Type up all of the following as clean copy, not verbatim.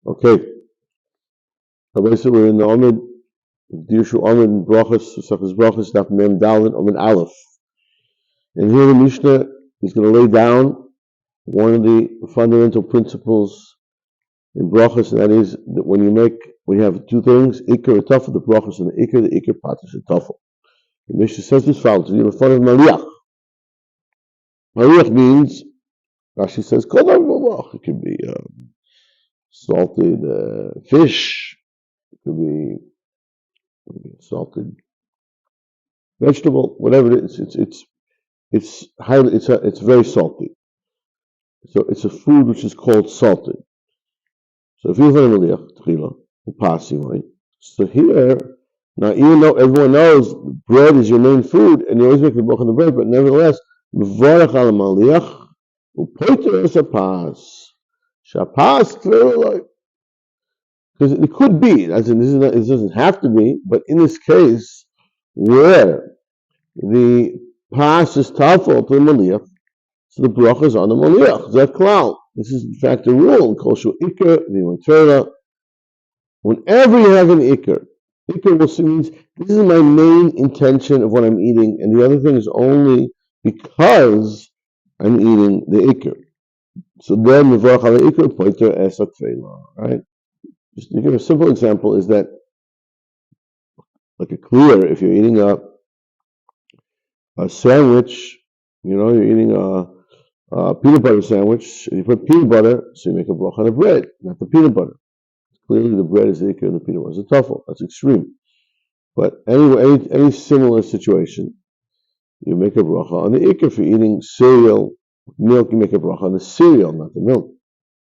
Okay, so we're in the Amud, the Yeshu Amud in Brachos, Brachos, Daf Mem Dalet, Amud Aleph. And here the Mishnah is going to lay down one of the fundamental principles in Brachos, and that is that when you have two things, Iker and Tafel, the Brachos and the Iker Patas and Tafel. The Mishnah says this follows, you're in front of Maliach. Maliach means, Rashi says, it could be salted fish, it could be salted vegetable, whatever it is. It's very salty. So it's a food which is called salted. So if you're so here, now even though everyone knows bread is your main food and you always make the bracha on the bread, but nevertheless, because it could be, as in it doesn't have to be, but in this case, where the pas is tafel to the maliach, so the bracha is on the maliach. Zeh klal. This is in fact a rule in kol shu iker v'yotera. Whenever you have an iker means this is my main intention of what I'm eating, and the other thing is only because I'm eating the iker. So then the bracha on the iker poiter esat tefillah, right? Just to give a simple example is that, like a clear, if you're eating a sandwich, you're eating a peanut butter sandwich, and you put peanut butter, so you make a bracha on the bread, not the peanut butter. Clearly the bread is the ikar and the peanut butter is the tuffle. That's extreme. But anyway, any similar situation, you make a bracha on the ikar. If you're eating cereal, milk, you make a bracha on the cereal, not the milk.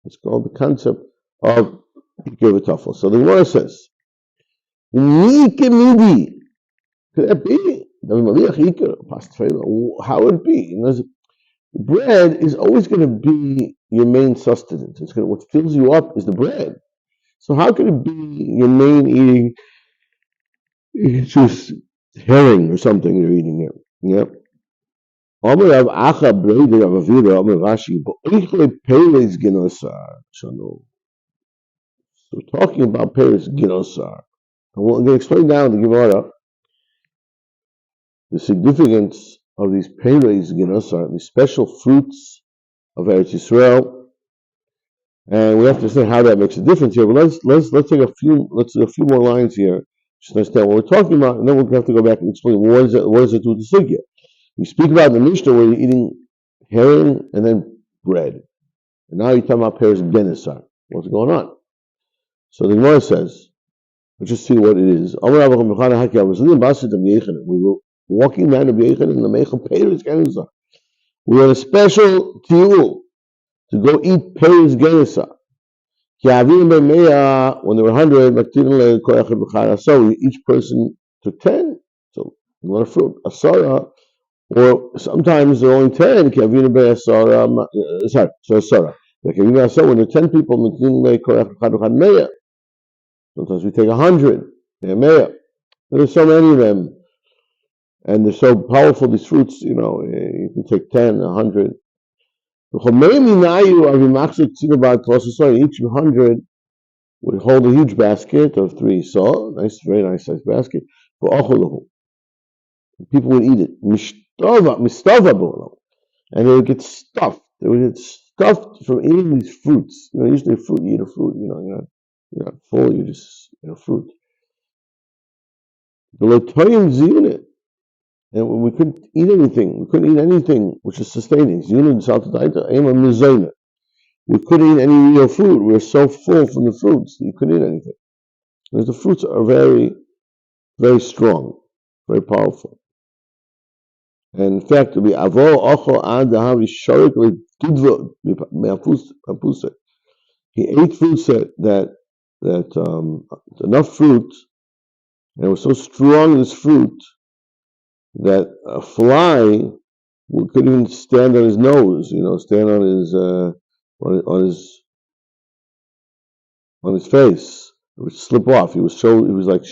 It's called the concept of ikar v'tuffle. So the Gemara says, could that be? How would it be? Bread is always going to be your main sustenance. What fills you up is the bread. So how could it be your main eating? It's just herring or something you're eating here. Yep. So we're talking about peres ginosar. And we're going to explain now in the Gemara the significance of these peres ginosar, these special fruits of Eretz Yisrael. And we have to say how that makes a difference here. But let's take a few more lines here just to understand what we're talking about, and then we'll have to go back and explain what does it do with the sugya. We speak about the Mishnah where you're eating herring and then bread, and now you're talking about peres genisar. What's going on? So the Gemara says, let's just see what it is. We were walking down the B'yechan in the Meichel peres genisar. We had a special tiul to go eat peres genisar. When they were 100, so each person took 10. So a lot of fruit, asara, or sometimes there are only 10. When there are 10 people, sometimes we take 100. There's so many of them, and they're so powerful. These fruits, you can take 10, 100. Each 100 would hold a huge basket of 3 saw, very nice sized basket, for achalahu. People would eat it. And they would get stuffed. They would get stuffed from eating these fruits. Usually fruit, you eat a fruit, you're not full, you just eat a fruit. The lotoyim zunit. And we couldn't eat anything. We couldn't eat anything which is sustaining. We couldn't eat any real food. We were so full from the fruits that you couldn't eat anything. Because the fruits are very, very strong, very powerful. And in fact, he ate fruits that enough fruit, and it was so strong, this fruit, that a fly couldn't even stand on his nose, stand on his face. It would slip off. He was like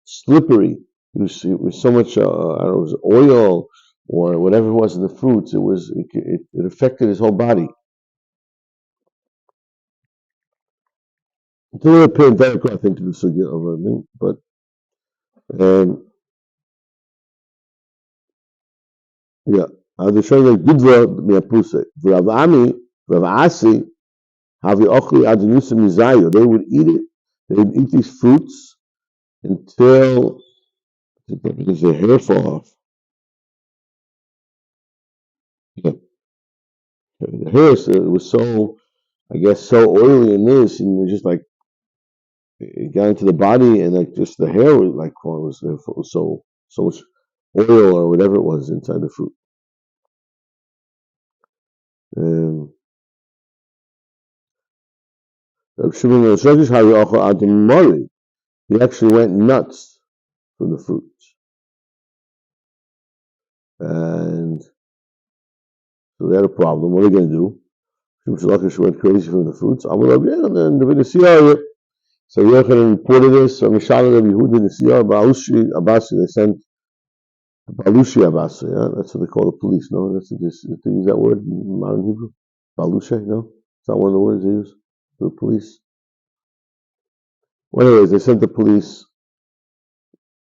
slippery. It was so much, I don't know, it was oil or whatever it was in the fruits. It affected his whole body. It's a little parenthetical, I think, to the sugya of everything, but yeah. The shayla gidva me'apuse. Rav Ami, Rav Asi, havi ochli adinusim mizayu. They would eat it. They would eat these fruits until because their hair fall off. Yeah. The hair was so, I guess, so oily in this, and it just like it got into the body, and like just the hair was like was so much oil or whatever it was inside the fruit. And he actually went nuts from the fruit, and so they had a problem. What are they going to do? She went crazy from the fruits. And then the so Yochanan reported this. So Mishalah Rabbi Yehuda Nesiyah Balushi Abasi. They sent Balushi Abasi. Yeah, that's what they call the police. No, that's what they use that word in modern Hebrew. Balusha. No, it's not one of the words they use for the police. Well, anyways, they sent the police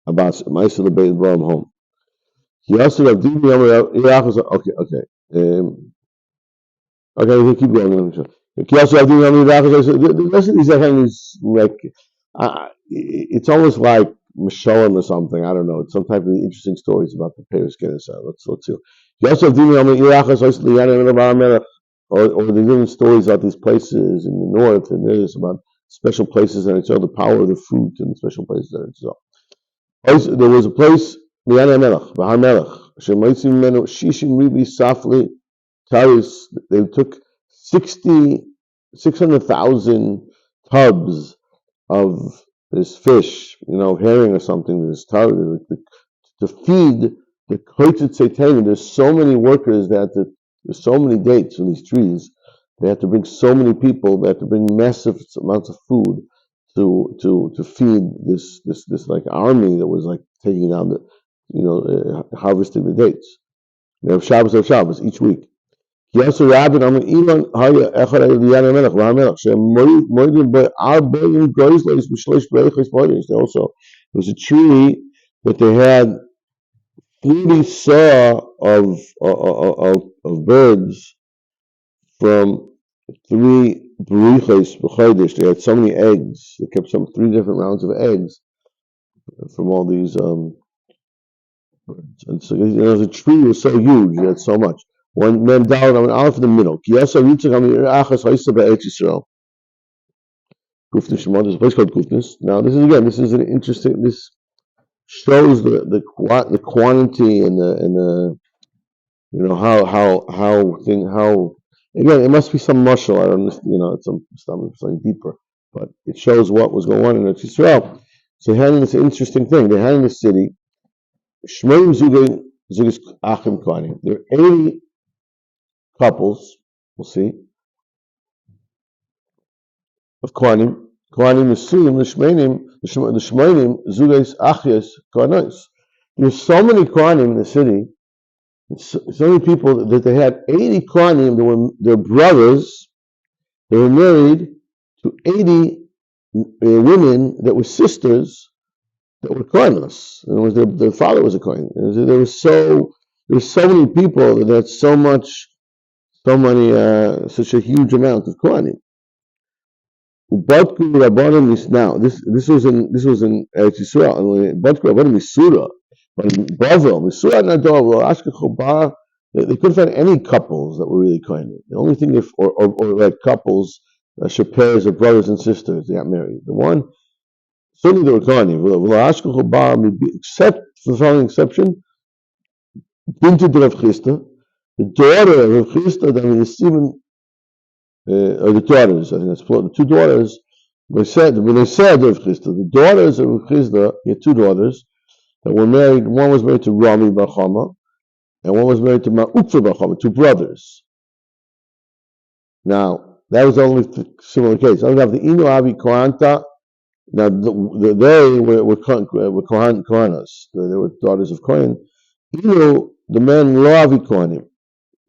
Abasi. Ma'aseh the Beit brought him home. He also got okay. Okay, we keep going. The rest of these things like it's almost like Mishalim or something. I don't know. It's some type of interesting stories about the Paris genocide. Let's see. You also have or the different stories about these places in the north, and there's about special places that it's all the power of the fruit and special places that it's all. There was a place, Bahar Melech, Shishim Ribi Safli Taris. They took 600,000 tubs of this fish, herring or something, this tub, to feed the Koitzit Seitan. There's so many workers there's so many dates in these trees. They have to bring so many people. They have to bring massive amounts of food to feed this like army that was like taking down harvesting the dates. They have Shabbos each week. He also rabbi Amud HaYomi echad Liyan HaMelech v'HaMelech she'moidim be'arbaim goizlos b'shlosh breichos bodos. There was a tree that they had 40 saw of birds from 3 breichos b'chodesh. They had so many eggs. They kept 3 different rounds of eggs from all these birds. And so the tree was so huge. They had so much. One man down on Aleph in the middle. There's a place called Gufnis. Now this is an interesting. This shows the quantity and the how again it must be some mushal. I don't it's something deeper, but it shows what was going on in Israel. So they had this interesting thing. They had in the city Shmoim Zugis Achim Kohanim. There are 80 couples, we'll see, of Kohanim. Kohanim Nesuim, the Shmoinim, Zugais Achias Kohanos. There's so many Kohanim in the city, so many people that they had 80 Kohanim that were their brothers. They were married to 80 women that were sisters that were Kohanos. In other words, their father was a Kohen. There were so many people that had such a huge amount of Kohanim. Now this was in Eretz Yisrael. But in Bavel, they couldn't find any couples that were really Kohanim. The only thing, or like couples, pairs of brothers and sisters, they got married. The one certainly they were Kohanim. Except for the following exception, Bintu de Rav Chisda, the daughter of Rav Chisda, or the daughters, I think that's plural. The 2 daughters, when they said Rav Chisda, the daughters of Rav Chisda, he had 2 daughters that were married. One was married to Rami Bar Chama, and one was married to Ma'ukva Bar Chama, 2 brothers. Now, that was the only similar case. I don't have the Inu Avi Kohanta. Now, they were Kohanas. They were daughters of Kohen. Inu, the men Lo Avi Kohanim.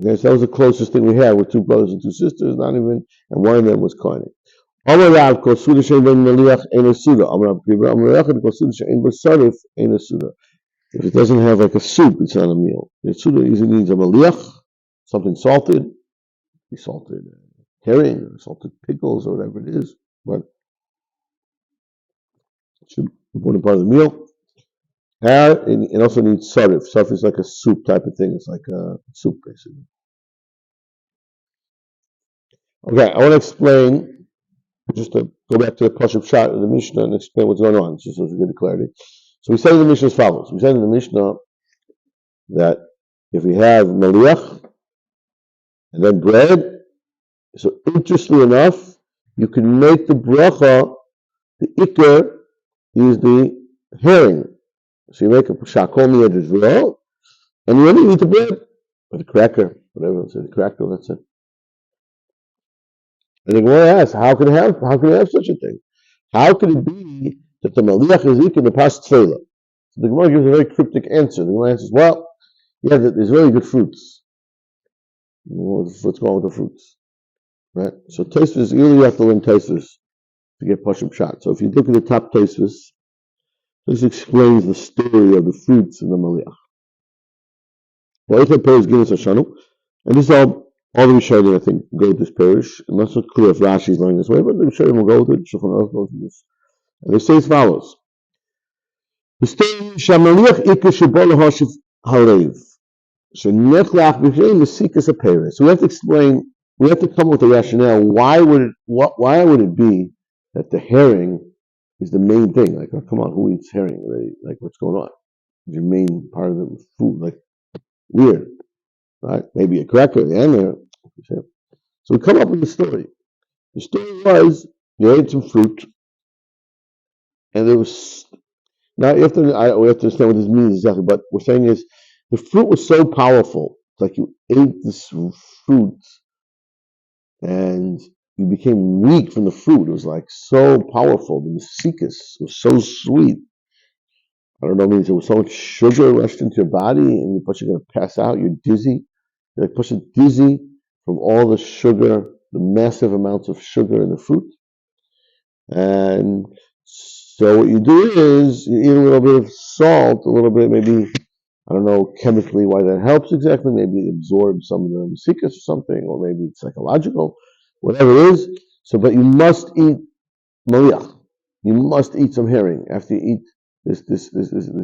Okay, so that was the closest thing we had with 2 brothers and 2 sisters, not even, and one of them was Kohen. Amar Rav kol suda she'ein ben meliach ein suda. Amar Rav Kiva Amar Rav kol suda she'ein ben sarif ein suda. If it doesn't have like a soup, it's not a meal. The suda usually needs a meliach, something salted, salted herring, or salted pickles, or whatever it is. But it should be an important part of the meal. And it also needs sarif. Sarif is like a soup type of thing. It's like a soup, basically. Okay, I want to explain, just to go back to the Pashup shot of the Mishnah and explain what's going on, just so we get the clarity. So we said in the Mishnah as follows. We said in the Mishnah that if we have meliach and then bread, so interestingly enough, you can make the bracha, the ikar is the herring. So you make a shakol miyad as well, and you only eat the bread, or the cracker, whatever it's the cracker, that's it. And the Gemara asks, how could it have such a thing? How could it be that the maliach is ikar the pas tefillah? So the Gemara gives a very cryptic answer. The Gemara answers, well, yeah, there's really good fruits. What's going on with the fruits? Right? So Tosfos, you really have to learn Tosfos to get Pashup shot. So if you look at the top Tosfos, this explains the story of the fruits in the maliach. And this is all the Rishonim, I think, go with this parish. I'm not so clear if Rashi is learning this way, but the Rishonim will go with it. Shulchan Aruch goes with this. And they say as follows. The story is Shamaliach Ikar Shebol Hashif Halev. Shenechlach B'Shem Mesikas Aperes. So we have to explain, we have to come up with a rationale. Why would it be that the herring is the main thing? Like, oh, come on, who eats herring already? Like, what's going on? Your main part of the food, like, weird, right? Maybe a cracker, yeah. So we come up with the story. The story was you ate some fruit, and there was. Now we have to understand what this means exactly. But what we're saying is the fruit was so powerful, like you ate this fruit, and you became weak from the fruit. It was like so powerful. The mesikas was so sweet. I don't know, means there was so much sugar rushed into your body, and you're going to pass out. You're dizzy. You're like pushing dizzy from all the sugar, the massive amounts of sugar in the fruit. And so what you do is you eat a little bit of salt, a little bit, maybe, I don't know chemically why that helps exactly. Maybe it absorbs some of the mesikas or something, or maybe it's psychological, whatever it is. So, but you must eat maliach. You must eat some herring after you eat this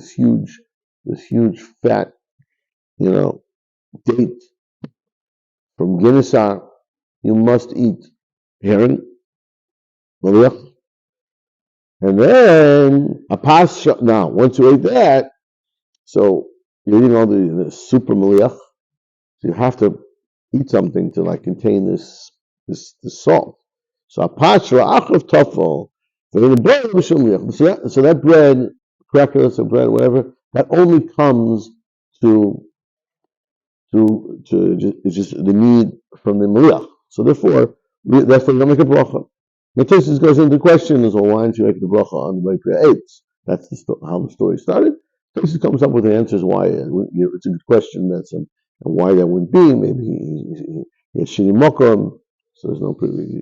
huge fat, date from Guinnessar. You must eat herring, maliach, and then a pas. Now, once you ate that, so you're eating all the super maliach. So you have to eat something to like contain this salt. So a pas ra'achav tafel. So that bread, crackers or bread, whatever, that only comes to just the need from the maliach. So therefore you don't make a bracha. The Tosfos goes into the question is, well, why don't you make the bracha on the B'Kriyah 8? That's how the story started. Tosfos comes up with the answers why. It's a good question. And why that wouldn't be. Maybe he has shini mokom, so there's no so he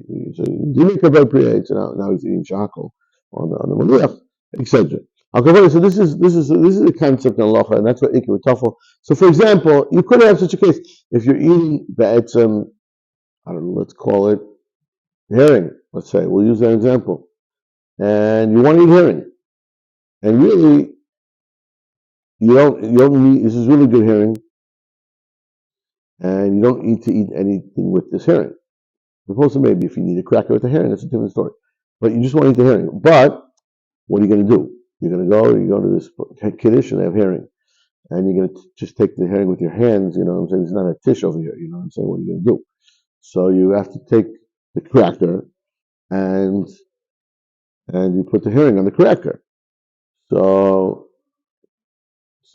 didn't make a B'Kriyah 8, so now he's eating shakal on the maliach, etc. So this is the concept of halacha, and that's what ikar tafel. So for example, you could have such a case if you're eating be'etzem, I don't know, let's call it herring. Let's say we'll use that example, and you want to eat herring, and really you don't need. This is really good herring, and you don't need to eat anything with this herring. Supposed to maybe if you need a cracker with the herring, that's a different story. But you just want to eat the herring. But what are you going to do? You're going to go to this kiddush and they have herring, and you're going to just take the herring with your hands. You know what I'm saying? It's not a tish over here. You know what I'm saying? What are you going to do? So you have to take the cracker and you put the herring on the cracker. So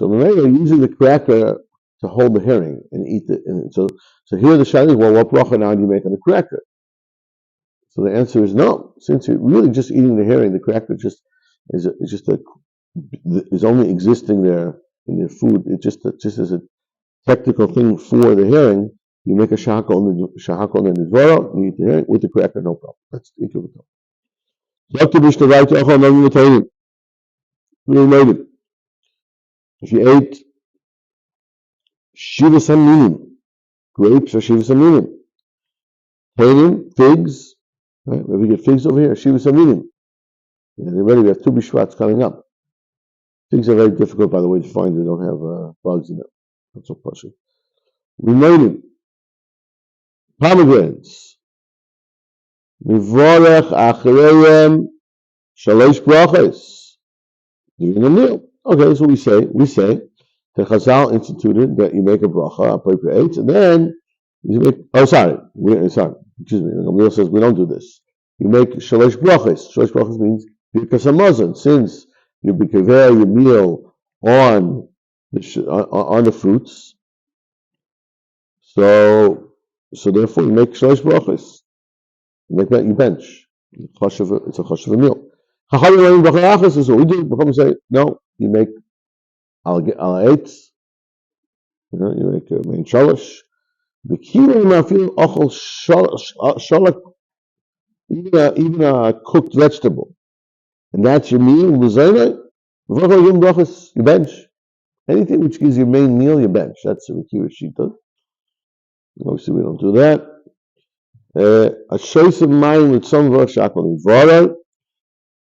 maybe you're using the cracker to hold the herring and eat it. And so here the shayla is, well, what bracha now do you make on the cracker? So the answer is no. Since you're really just eating the herring, the cracker is only existing there in your food. It just as a technical thing for the herring. You make a shahakol and the nidvara, you eat the herring with the cracker, no problem. That's the ikuvah. If you ate shiva saminim, grapes or shiva saminim, figs, right? If we get figs over here, shiva saminim. Already we have two bishvats coming up. Figs are very difficult, by the way, to find. They don't have bugs in them. That's so possible. Remaining pomegranates. Mivorech achareyem shalosh brachos. During the meal. Okay, that's what we say. We say the Chazal instituted that you make a bracha, appropriate, and then you make. Excuse me. The Gamliel says we don't do this. You make shalosh brachos. Shalosh brachos means birkas hamazon. Since you prepare your meal on the fruits, so therefore you make shalosh brachos. You make that you bench. It's a chashuv meal. Chachamim learning bracha achos is what we do. Chachamim say no. You make al eitz. You make main shalosh. The kilo mafil ochel shalak, even a cooked vegetable, and that's your meal. You bench anything which gives your main meal. You bench. That's the Rikiva Shita. Obviously, we don't do that. A choice of mine with some shakal vara.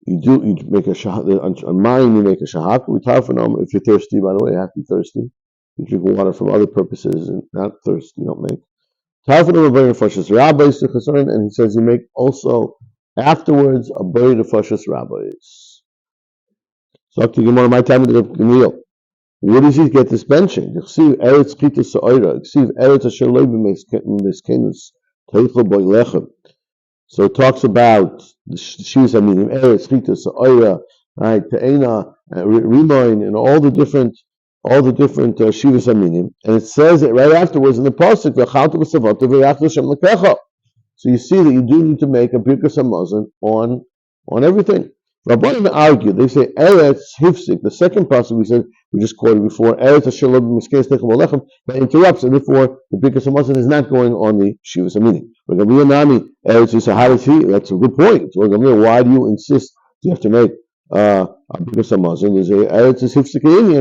You make a shahak on mine. You make a shahak. We talk for them. If you're thirsty, by the way, you have to be thirsty. You drink water from other purposes and not thirst. You don't make. And he says you make also afterwards a bari of fashas rabbis. So up to Gemara, my time of the Gamliel. Where does he get this benching? So it talks about the shivas aminim, eretz, chita, sa'ira, right, te'ena, rimoin, and all the different shivas aminim, and it says it right afterwards in the pasuk, v'chaltu v'savatu v'yachlu shem lekecha. So you see that you do need to make a birkas hamazon on everything. Rabbanim argue. They say eretz hifsik. The second pasuk we just quoted before, eretz asher lo b'miskeis techem olechem, that interrupts, and therefore the birkas hamazon is not going on the shivas aminim. That's a good point. Why do you insist you have to make a birkas hamazon? There's a eretz hifsik and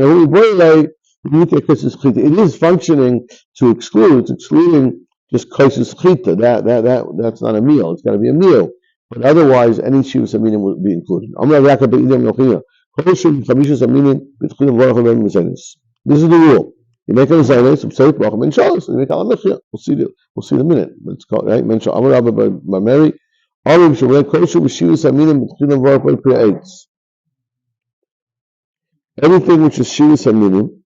it is functioning to exclude. It's excluding just kaisus chita. That's not a meal. It's got to be a meal. But otherwise, any shivas aminim would be included. This is the rule. You make a zaynes, you make al-mechia. We'll see in a minute. But it's called right. Mention Amar Rabba by Mary. Everything which is shivas aminim,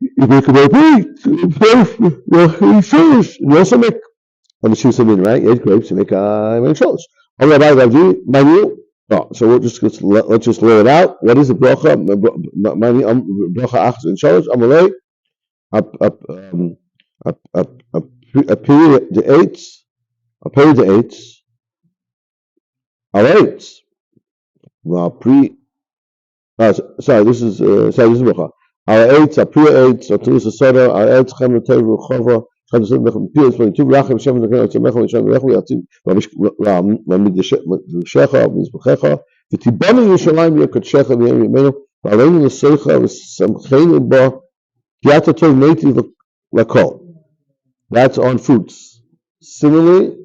you make a first. You also make on the shivas aminim, right? You ate grapes. You make a shalosh. So let's just lay it out. What is the bracha? Bracha achos and shalosh. Amalei a period the eights. A period the eights. Our eights. Well, sorry, this is bracha. Our eights, our pre eights, our tulus asada, our eights chem l'tov ruchava. Right, so what does this mean? That's on fruits. Similarly,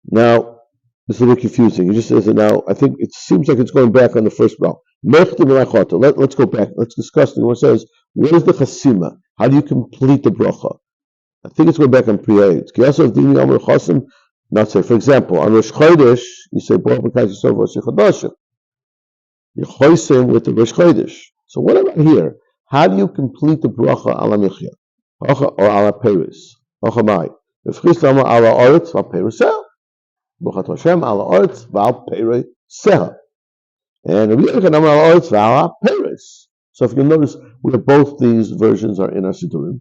now, this is a bit confusing. He just says it now. I think it seems like it's going back on the first round. Let's go back. Let's discuss it. It says, what is the chasima? How do you complete the bracha? I think it's going back on Priyayit. Not say, for example, on Rosh Chodesh, you say, you choisim with the Rosh Chodesh. So what about here? How do you complete the bracha ala michya? Or ala peris? Ochamai. If Christama ala oretz val perisah. Buchat Hashem ala oretz val perisah. And Rabbi Yochanan ala oretz val peris. So if you notice, we have both these versions are in our Siddurim.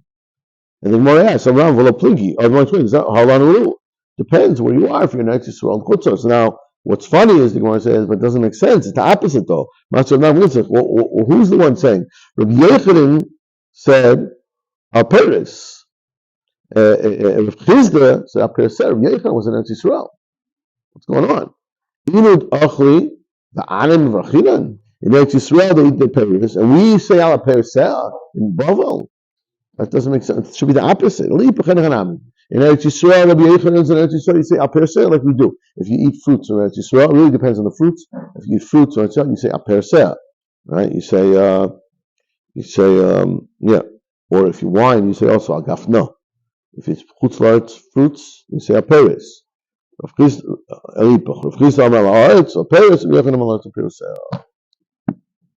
And then Gemara asks, "Around v'lo pligi, or one twin? Is that halan ulu?" Depends where you are. If you're in Eretz Yisrael and Chutzos. Now, what's funny is the Gemara says, but it doesn't make sense. It's the opposite though. Well, who's the one saying? Rabbi Yechanan said, "Al Peres." Rav Chizda said, "Al Peres." Rabbi Yechanan was in Eretz Yisrael. What's going on? Inud achli the anim v'rachinan. In Eretz Yisrael they eat the Peres, and we say Al Peres in Bavel. That doesn't make sense. It should be the opposite. In Eretz Yisrael, Rabbi Yechanan, in Eretz Yisrael, you say Al Peres like we do. If you eat fruits in Eretz Yisrael, it really depends on the fruits. If you eat fruits in Eretz Yisrael, you say Al Peres, right? You say, yeah. Or if you wine, you say also Al Gafno. If it's fruits, you say Al Peres. Rav Chizda Amar Al Haaretz, Al Peres, and Yechanan Al Peres.